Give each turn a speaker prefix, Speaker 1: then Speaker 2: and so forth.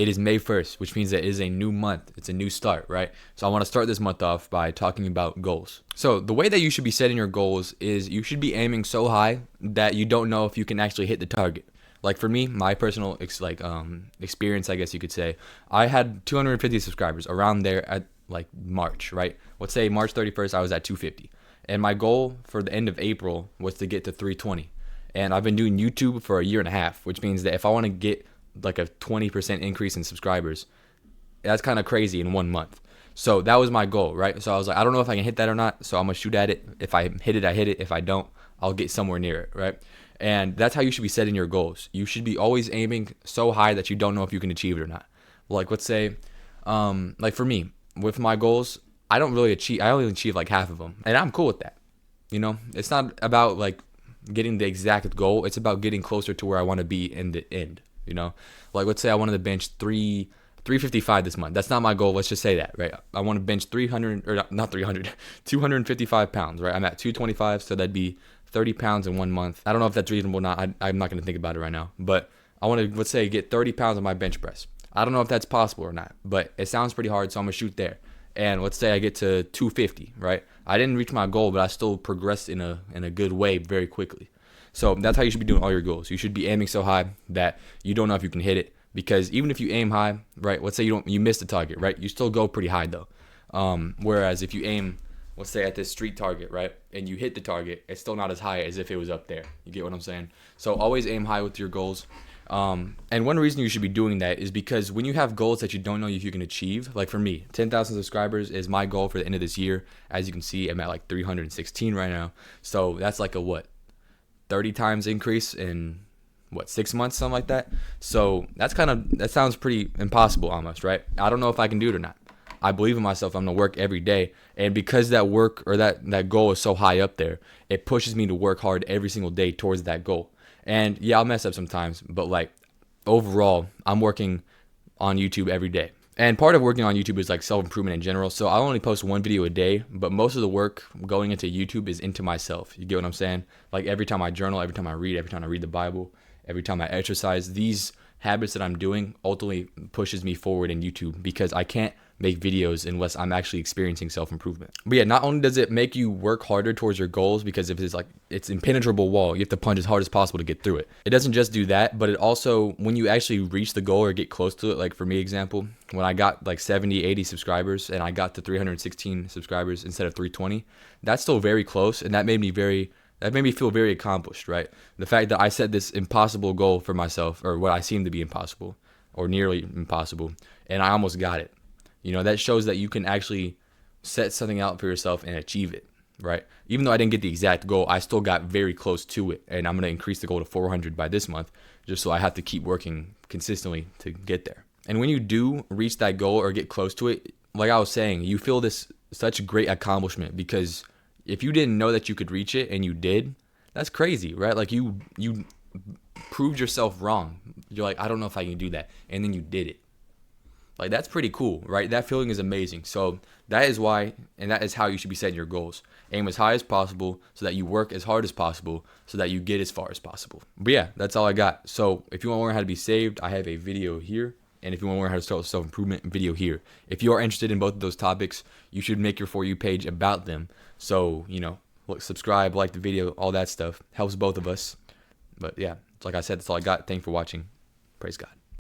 Speaker 1: It is May 1st, which means that it is a new month. It's a new start, right? So I want to start this month off by talking about goals. So the way that you should be setting your goals is you should be aiming so high that you don't know if you can actually hit the target. Like for me, my personal experience, I guess you could say, I had 250 subscribers around there at like March, right? Let's say March 31st, I was at 250. And my goal for the end of April was to get to 320. And I've been doing YouTube for a year and a half, which means that if I want to get like a 20% increase in subscribers, that's kind of crazy in 1 month. So that was my goal, right? So I was like, I don't know if I can hit that or not, so I'm gonna shoot at it. If I hit it, I hit it. If I don't, I'll get somewhere near it, right? And that's how you should be setting your goals. You should be always aiming so high that you don't know if you can achieve it or not. Like let's say, like for me, with my goals, I only achieve like half of them, and I'm cool with that. It's not about like getting the exact goal. It's about getting closer to where I want to be in the end. Like let's say I wanted to bench 355 this month. That's not my goal. Let's just say that, right? I want to bench 300 or not 300, 255 pounds, right? I'm at 225, so that'd be 30 pounds in 1 month. I don't know if that's reasonable or not. I'm not going to think about it right now, but I want to, let's say, get 30 pounds on my bench press. I don't know if that's possible or not, but it sounds pretty hard, so I'm going to shoot there. And let's say I get to 250, right? I didn't reach my goal, but I still progressed in a good way very quickly. So that's how you should be doing all your goals. You should be aiming so high that you don't know if you can hit it, because even if you aim high, right? Let's say you miss the target, right? You still go pretty high though. Whereas if you aim, let's say at this street target, right, and you hit the target, it's still not as high as if it was up there. You get what I'm saying? So always aim high with your goals. And one reason you should be doing that is because when you have goals that you don't know if you can achieve, like for me, 10,000 subscribers is my goal for the end of this year. As you can see, I'm at like 316 right now. So that's like a 30 times increase in 6 months, something like that. So that sounds pretty impossible almost, right? I don't know if I can do it or not. I believe in myself. I'm gonna work every day, and because that work or that goal is so high up there, it pushes me to work hard every single day towards that goal. And yeah, I'll mess up sometimes, but like overall, I'm working on YouTube every day. And part of working on YouTube is like self-improvement in general. So I only post one video a day, but most of the work going into YouTube is into myself. You get what I'm saying? Like every time I journal, every time I read the Bible, every time I exercise, these habits that I'm doing ultimately pushes me forward in YouTube, because I can't make videos unless I'm actually experiencing self-improvement. But yeah, not only does it make you work harder towards your goals, because if it's impenetrable wall, you have to punch as hard as possible to get through it. It doesn't just do that, but it also, when you actually reach the goal or get close to it, like for me example, when I got like 70, 80 subscribers and I got to 316 subscribers instead of 320, that's still very close, and that made me feel very accomplished, right? The fact that I set this impossible goal for myself, or what I seem to be impossible, or nearly impossible, and I almost got it. That shows that you can actually set something out for yourself and achieve it, right? Even though I didn't get the exact goal, I still got very close to it, and I'm going to increase the goal to 400 by this month, just so I have to keep working consistently to get there. And when you do reach that goal or get close to it, like I was saying, you feel such great accomplishment, because if you didn't know that you could reach it and you did, that's crazy, right? Like you proved yourself wrong. You're like, I don't know if I can do that, and then you did it. Like that's pretty cool, right? That feeling is amazing. So that is why, and that is how you should be setting your goals. Aim as high as possible so that you work as hard as possible so that you get as far as possible. But yeah, that's all I got. So if you want to learn how to be saved, I have a video here. And if you want to learn how to start with self-improvement, video here. If you are interested in both of those topics, you should make your For You page about them. So, subscribe, like the video, all that stuff. Helps both of us. But yeah, like I said, that's all I got. Thanks for watching. Praise God.